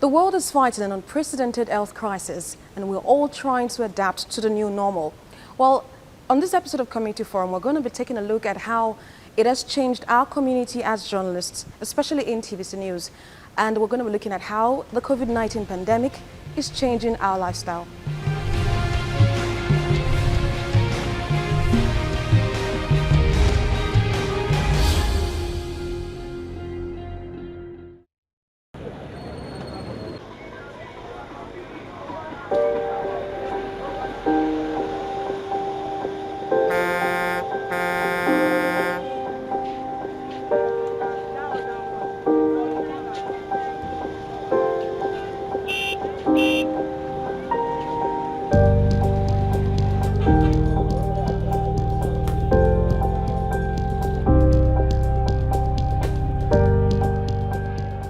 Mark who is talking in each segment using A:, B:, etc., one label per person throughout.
A: The world is fighting an unprecedented health crisis, and we're all trying to adapt to the new normal. Well, on this episode of Community Forum, we're going to be taking a look at how it has changed our community as journalists, especially in TVC News. And we're going to be looking at how the COVID-19 pandemic is changing our lifestyle.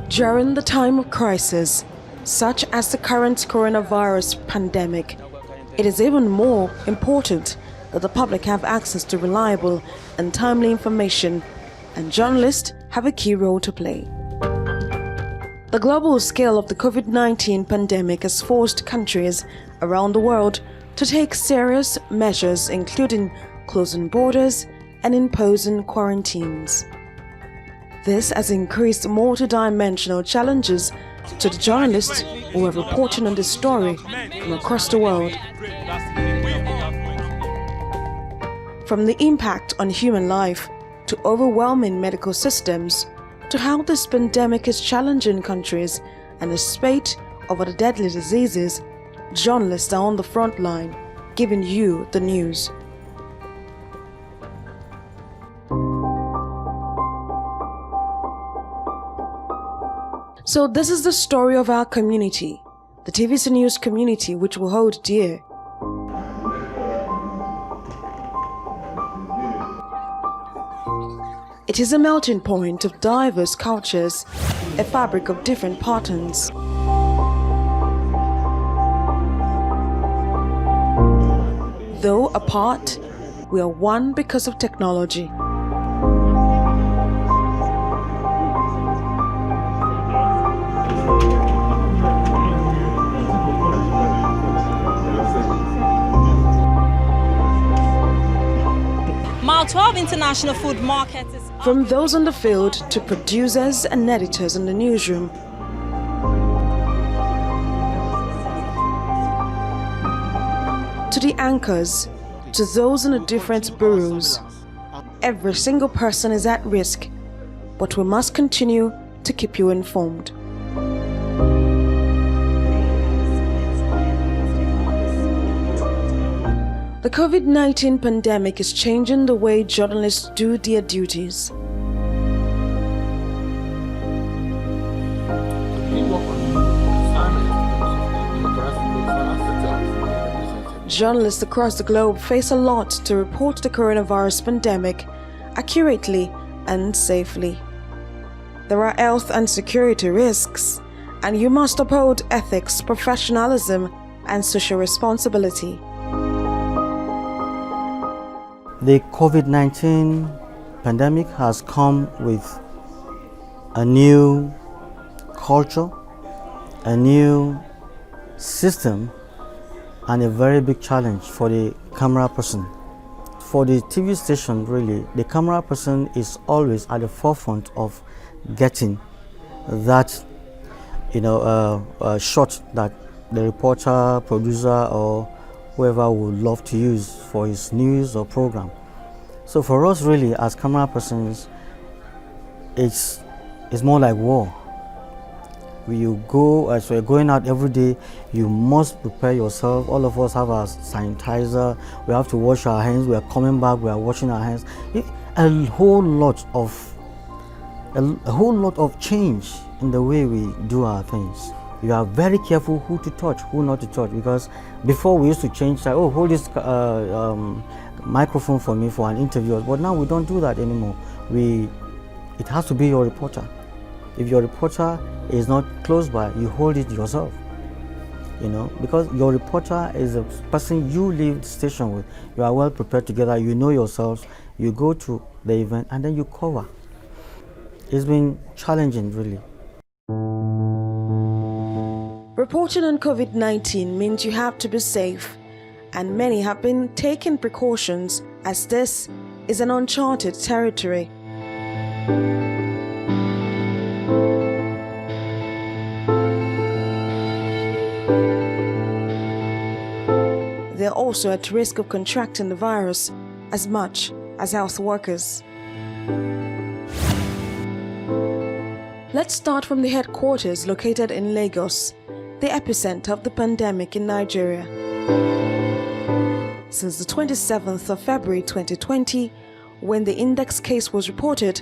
A: During the time of crisis, such as the current coronavirus pandemic, it is even more important that the public have access to reliable and timely information, and journalists have a key role to play. The global scale of the COVID-19 pandemic has forced countries around the world to take serious measures, including closing borders and imposing quarantines. This has increased multidimensional challenges to the journalists who are reporting on this story from across the world. From the impact on human life to overwhelming medical systems to how this pandemic is challenging countries and the spate of other deadly diseases, journalists are on the front line, giving you the news. So this is the story of our community, the TVC News community, which we hold dear. It is a melting point of diverse cultures, a fabric of different patterns. Though apart, we are one because of technology.
B: Mile 12 International Food Market is...
A: From those on the field to producers and editors in the newsroom, to the anchors, to those in the different bureaus, every single person is at risk, but we must continue to keep you informed. The COVID-19 pandemic is changing the way journalists do their duties. Journalists across the globe face a lot to report the coronavirus pandemic accurately and safely. There are health and security risks, and you must uphold ethics, professionalism, and social responsibility.
C: The COVID-19 pandemic has come with a new culture, a new system, and a very big challenge for the camera person. For the TV station, really, the camera person is always at the forefront of getting that, shot that the reporter, producer, or whoever would love to use for his news or program. So for us, really, as camera persons, it's more like war. When you go, as we're going out every day, you must prepare yourself. All of us have our sanitizer. We have to wash our hands. We are coming back. We are washing our hands. A whole lot of change in the way we do our things. You are very careful who to touch, who not to touch, because before we used to change, like, oh, hold this microphone for me for an interview, but now we don't do that anymore. It has to be your reporter. If your reporter is not close by, you hold it yourself, because your reporter is a person you leave the station with. You are well prepared together, you know yourselves, you go to the event and then you cover. It's been challenging, really.
A: Reporting on COVID-19 means you have to be safe, and many have been taking precautions as this is an uncharted territory. They're also at risk of contracting the virus as much as health workers. Let's start from the headquarters located in Lagos, the epicenter of the pandemic in Nigeria. Since the 27th of February 2020, when the index case was reported,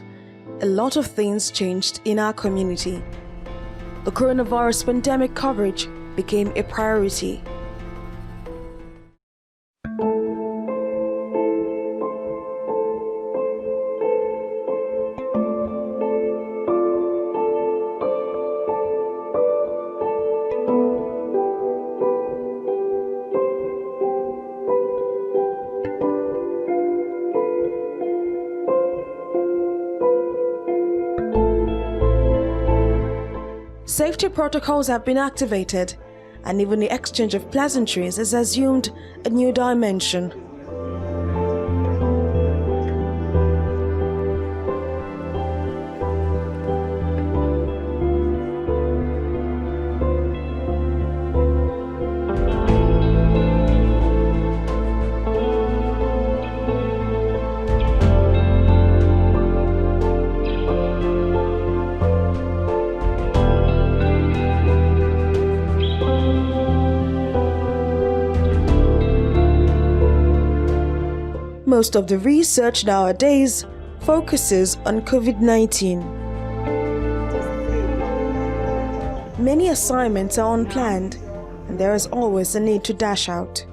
A: a lot of things changed in our community. The coronavirus pandemic coverage became a priority. Safety protocols have been activated, and even the exchange of pleasantries has assumed a new dimension. Most of the research nowadays focuses on COVID-19. Many assignments are unplanned, and there is always a need to dash out.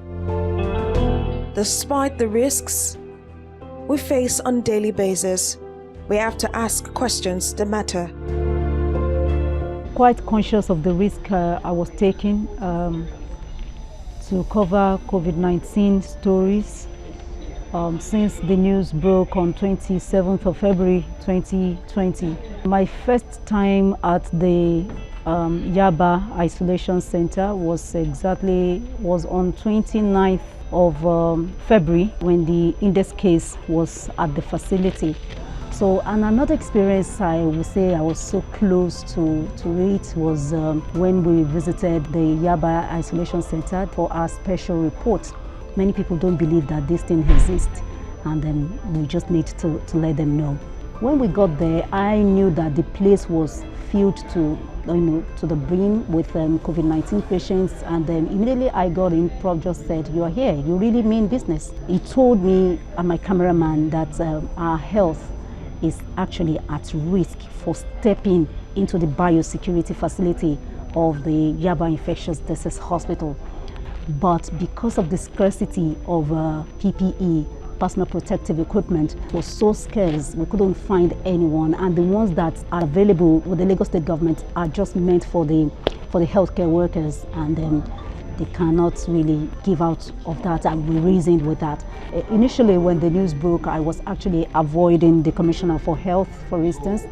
A: Despite the risks we face on a daily basis, we have to ask questions that matter.
D: Quite conscious of the risk I was taking to cover COVID-19 stories. Since the news broke on 27th of February 2020. My first time at the Yaba Isolation Center was on 29th of February when the index case was at the facility. So, and another experience I would say I was so close to it was when we visited the Yaba Isolation Center for our special report. Many people don't believe that this thing exists, and then we just need to let them know. When we got there, I knew that the place was filled to the brim with COVID-19 patients, and then immediately I got in, Prof just said, "You are here, you really mean business." He told me and my cameraman that our health is actually at risk for stepping into the biosecurity facility of the Yaba Infectious Disease Hospital. But because of the scarcity of PPE, personal protective equipment, was so scarce, we couldn't find anyone, and the ones that are available with the Lagos State government are just meant for the healthcare workers, and they cannot really give out of that, and we reasoned with that. Initially, when the news broke, I was actually avoiding the Commissioner for Health, for instance.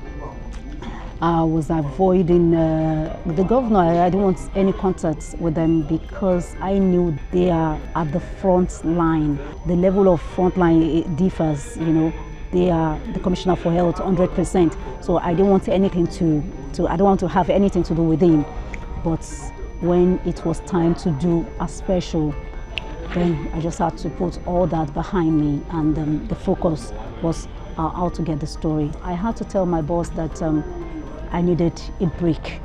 D: I was avoiding the governor. I didn't want any contacts with them because I knew they are at the front line. The level of front line differs, They are the Commissioner for Health 100%. So I didn't want anything I don't want to have anything to do with him. But when it was time to do a special, then I just had to put all that behind me, and the focus was how to get the story. I had to tell my boss that I needed a break,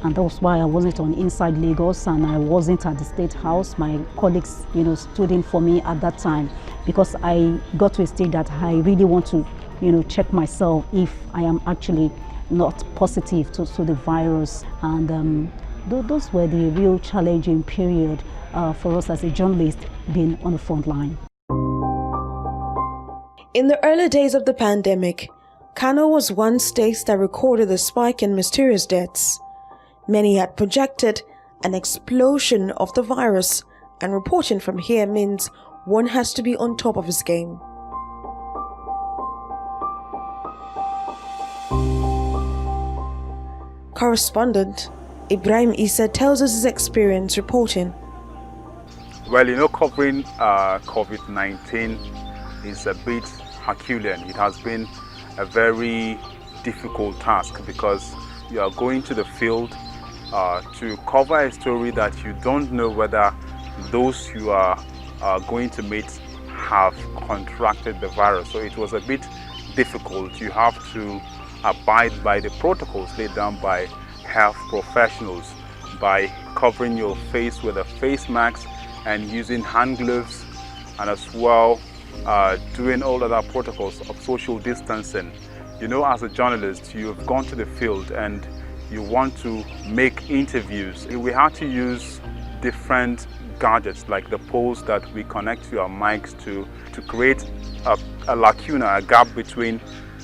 D: and that's why I wasn't on Inside Lagos and I wasn't at the State House. My colleagues, stood in for me at that time, because I got to a stage that I really want to, check myself if I am actually not positive to the virus, and those were the real challenging period for us as a journalist being on the front line.
A: In the early days of the pandemic, Kano was one state that recorded the spike in mysterious deaths. Many had projected an explosion of the virus, and reporting from here means one has to be on top of his game. Correspondent Ibrahim Issa tells us his experience reporting.
E: Well, covering COVID-19 is a bit Herculean. It has been a very difficult task because you are going to the field to cover a story that you don't know whether those you are going to meet have contracted the virus. So it was a bit difficult. You have to abide by the protocols laid down by health professionals by covering your face with a face mask and using hand gloves, and as well doing all other protocols of social distancing. As a journalist, you've gone to the field and you want to make interviews. We had to use different gadgets like the poles that we connect to our mics to create a lacuna, a gap between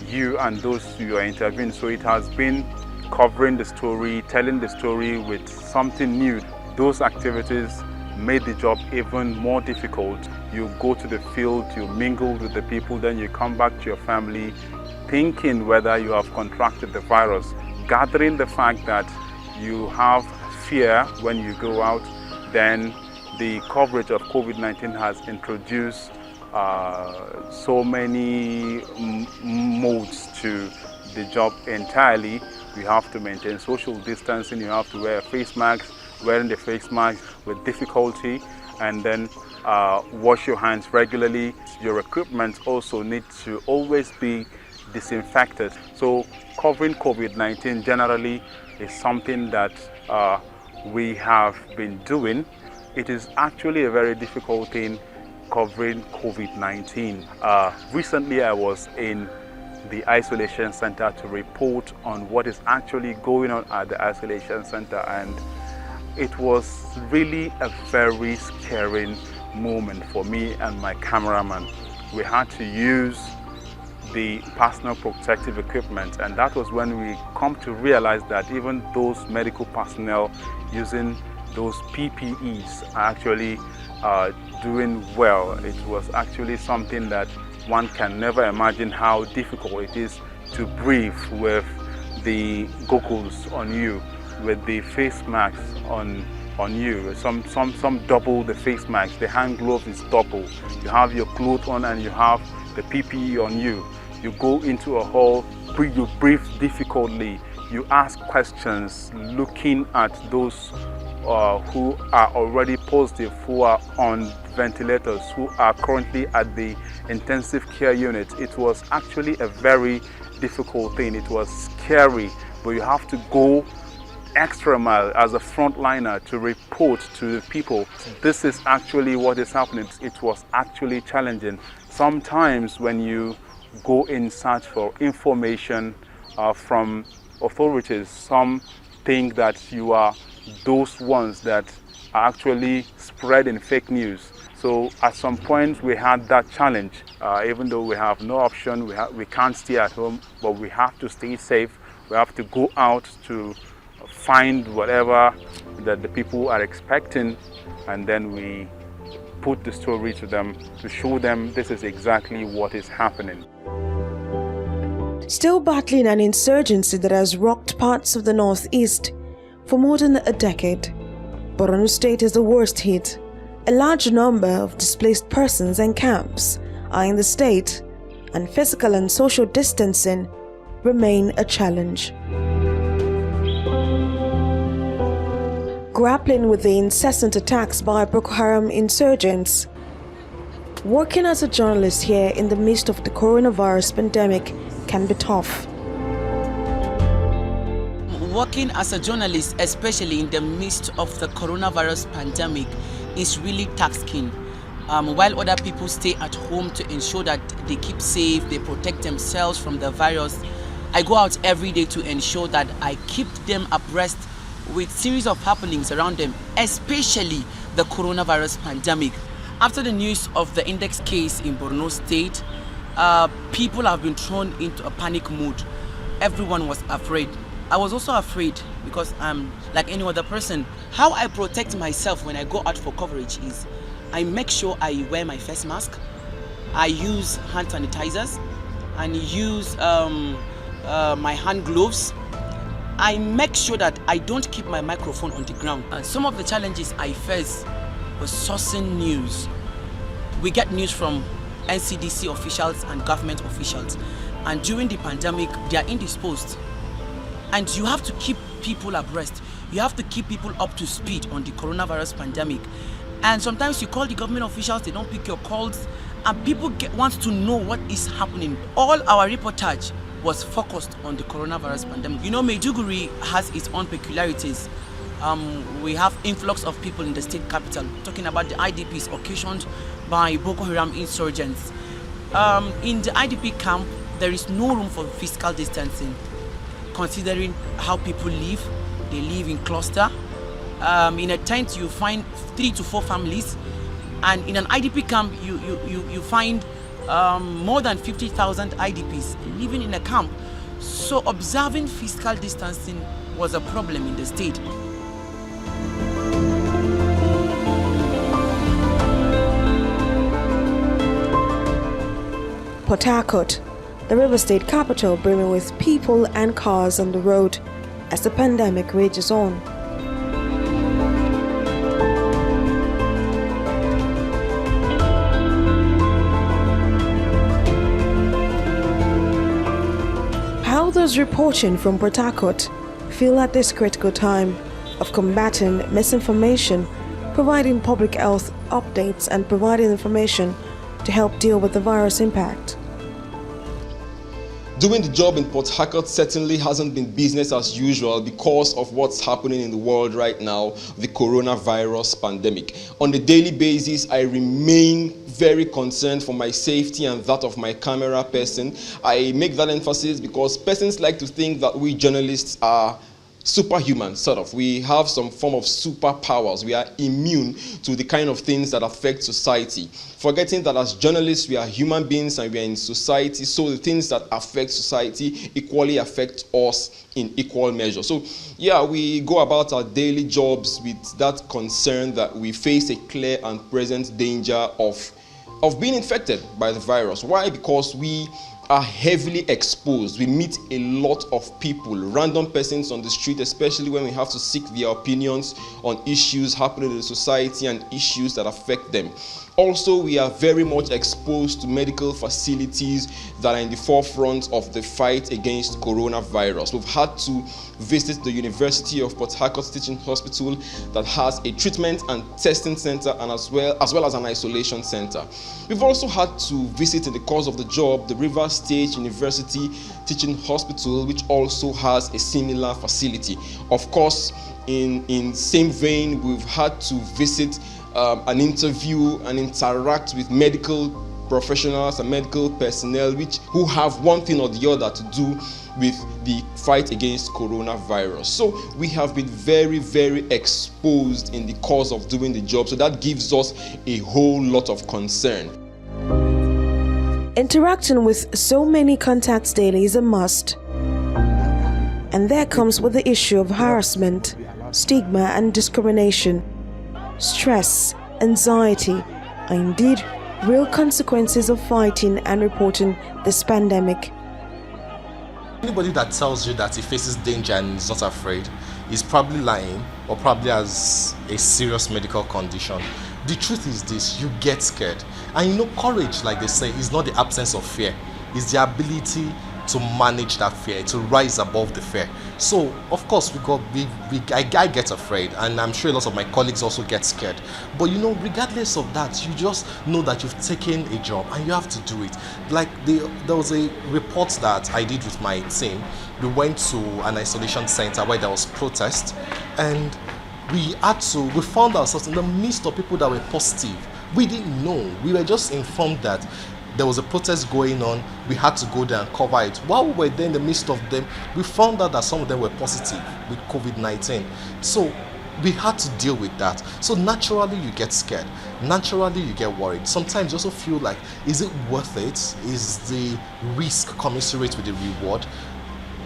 E: you and those you are interviewing. So it has been covering the story, telling the story with something new. Those activities made the job even more difficult. You go to the field, you mingle with the people, then you come back to your family thinking whether you have contracted the virus, gathering the fact that you have fear when you go out. Then the coverage of COVID-19 has introduced so many modes to the job entirely. You have to maintain social distancing, you have to wear a face mask, wearing the face mask with difficulty, and then wash your hands regularly. Your equipment also needs to always be disinfected. So covering COVID-19 generally is something that we have been doing. It is actually a very difficult thing covering COVID-19. Recently I was in the isolation center to report on what is actually going on at the isolation center, and it was really a very scary moment for me and my cameraman. We had to use the personal protective equipment, and that was when we come to realize that even those medical personnel using those PPEs are actually doing well. It was actually something that one can never imagine how difficult it is to breathe with the goggles on you, with the face masks on you. Some double the face mask. The hand glove is double. You have your clothes on and you have the PPE on you. You go into a hall, you breathe difficultly. You ask questions looking at those who are already positive, who are on ventilators, who are currently at the intensive care unit. It was actually a very difficult thing. It was scary, but you have to go extra mile as a frontliner to report to the people. This is actually what is happening. It was actually challenging. Sometimes when you go in search for information from authorities, some think that you are those ones that are actually spreading fake news. So at some point we had that challenge. Even though we have no option, we can't stay at home, but we have to stay safe. We have to go out to find whatever that the people are expecting, and then we put the story to them to show them this is exactly what is happening.
A: Still battling an insurgency that has rocked parts of the northeast for more than a decade, Borno State is the worst hit. A large number of displaced persons and camps are in the state, and physical and social distancing remain a challenge. Grappling with the incessant attacks by Boko Haram insurgents, working as a journalist here in the midst of the coronavirus pandemic can be tough.
F: Working as a journalist, especially in the midst of the coronavirus pandemic, is really taxing. While other people stay at home to ensure that they keep safe, they protect themselves from the virus, I go out every day to ensure that I keep them abreast with series of happenings around them, especially the coronavirus pandemic. After the news of the index case in Borno State, people have been thrown into a panic mood. Everyone was afraid. I was also afraid because I'm like any other person. How I protect myself when I go out for coverage is I make sure I wear my face mask, I use hand sanitizers, and use my hand gloves. I make sure that I don't keep my microphone on the ground. And some of the challenges I face was sourcing news. We get news from NCDC officials and government officials, and during the pandemic they are indisposed, and you have to keep people abreast. You have to keep people up to speed on the coronavirus pandemic, and sometimes you call the government officials, they don't pick your calls, and people want to know what is happening. All our reportage was focused on the coronavirus pandemic. You know, Maiduguri has its own peculiarities. We have influx of people in the state capital, talking about the IDPs occasioned by Boko Haram insurgents. In the IDP camp, there is no room for physical distancing, considering how people live. They live in cluster. In a tent, you find 3 to 4 families, and in an IDP camp, you find more than 50,000 IDPs living in a camp. So observing physical distancing was a problem in the state.
A: Port Harcourt, the river state capital, brimming with people and cars on the road as the pandemic rages on. How those reporting from Port Harcourt feel at this critical time of combating misinformation, providing public health updates, and providing information to help deal with the virus impact.
G: Doing the job in Port Harcourt certainly hasn't been business as usual because of what's happening in the world right now, the coronavirus pandemic. On a daily basis, I remain very concerned for my safety and that of my camera person. I make that emphasis because persons like to think that we journalists are superhuman, sort of. We have some form of superpowers. We are immune to the kind of things that affect society, forgetting that as journalists we are human beings and we are in society, so the things that affect society equally affect us in equal measure. So yeah, we go about our daily jobs with that concern that we face a clear and present danger of being infected by the virus. Why? Because we are heavily exposed. We meet a lot of people, random persons on the street, especially when we have to seek their opinions on issues happening in the society and issues that affect them. Also, we are very much exposed to medical facilities that are in the forefront of the fight against coronavirus. We've had to visit the University of Port Harcourt Teaching Hospital that has a treatment and testing center and as well as an isolation center. We've also had to visit, in the course of the job, the River State University Teaching Hospital, which also has a similar facility. Of course, in same vein, we've had to visit an interview and interact with medical professionals and medical personnel who have one thing or the other to do with the fight against coronavirus. So we have been very, very exposed in the course of doing the job. So that gives us a whole lot of concern.
A: Interacting with so many contacts daily is a must. And there comes with the issue of harassment, stigma and discrimination. Stress, anxiety are indeed real consequences of fighting and reporting this pandemic.
H: Anybody that tells you that he faces danger and is not afraid is probably lying or probably has a serious medical condition. The truth is this: you get scared. And you know, courage, like they say, is not the absence of fear. It's the ability to manage that fear, to rise above the fear. So, of course, I get afraid, and I'm sure a lot of my colleagues also get scared. But you know, regardless of that, you just know that you've taken a job and you have to do it. Like there was a report that I did with my team. We went to an isolation center where there was protest, and we found ourselves in the midst of people that were positive. We didn't know. We were just informed that there was a protest going on. We had to go there and cover it. While we were there in the midst of them, we found out that some of them were positive with COVID-19. So we had to deal with that. So naturally you get scared. Naturally you get worried. Sometimes you also feel like, is it worth it? Is the risk commensurate with the reward?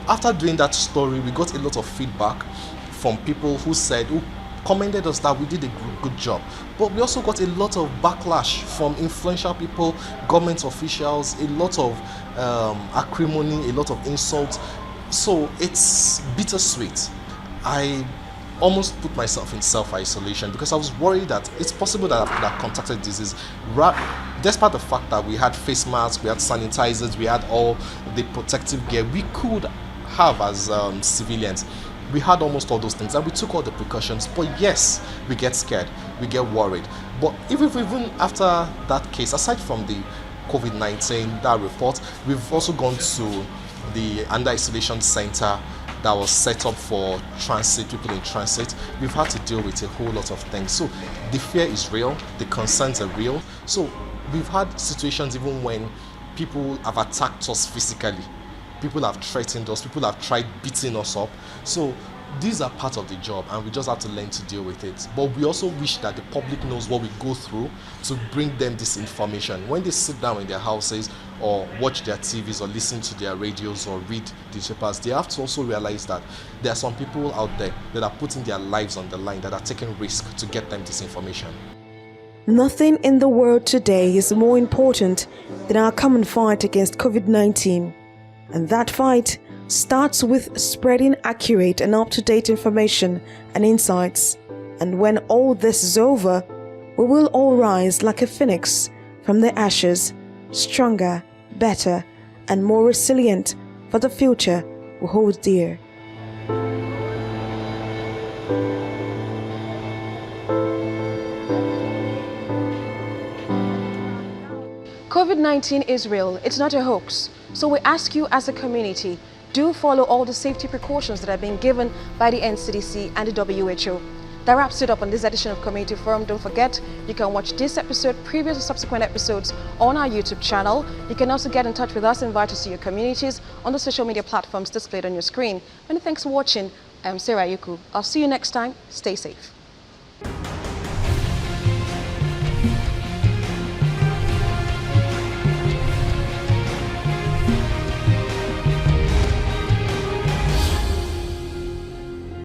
H: After doing that story, we got a lot of feedback from people who commended us that we did a good job. But we also got a lot of backlash from influential people, government officials, a lot of acrimony, a lot of insults. So it's bittersweet. I almost put myself in self-isolation because I was worried that it's possible that I could have contracted disease. Despite the fact that we had face masks, we had sanitizers, we had all the protective gear we could have as civilians. We had almost all those things and we took all the precautions. But yes, we get scared, we get worried. But even after that case, aside from the COVID-19, that report, we've also gone to the under isolation center that was set up for transit, people in transit. We've had to deal with a whole lot of things. So the fear is real, the concerns are real. So we've had situations even when people have attacked us physically. People have threatened us, people have tried beating us up. So these are part of the job and we just have to learn to deal with it. But we also wish that the public knows what we go through to bring them this information. When they sit down in their houses or watch their TVs or listen to their radios or read newspapers, they have to also realize that there are some people out there that are putting their lives on the line, that are taking risk to get them this information.
A: Nothing in the world today is more important than our common fight against COVID-19. And that fight starts with spreading accurate and up-to-date information and insights. And when all this is over, we will all rise like a phoenix from the ashes, stronger, better, and more resilient for the future we hold dear. COVID-19 is real, it's not a hoax. So we ask you as a community, do follow all the safety precautions that are being given by the NCDC and the WHO. That wraps it up on this edition of Community Forum. Don't forget, you can watch this episode, previous or subsequent episodes on our YouTube channel. You can also get in touch with us and invite us to your communities on the social media platforms displayed on your screen. Many thanks for watching. I'm Sarah Yuku. I'll see you next time. Stay safe.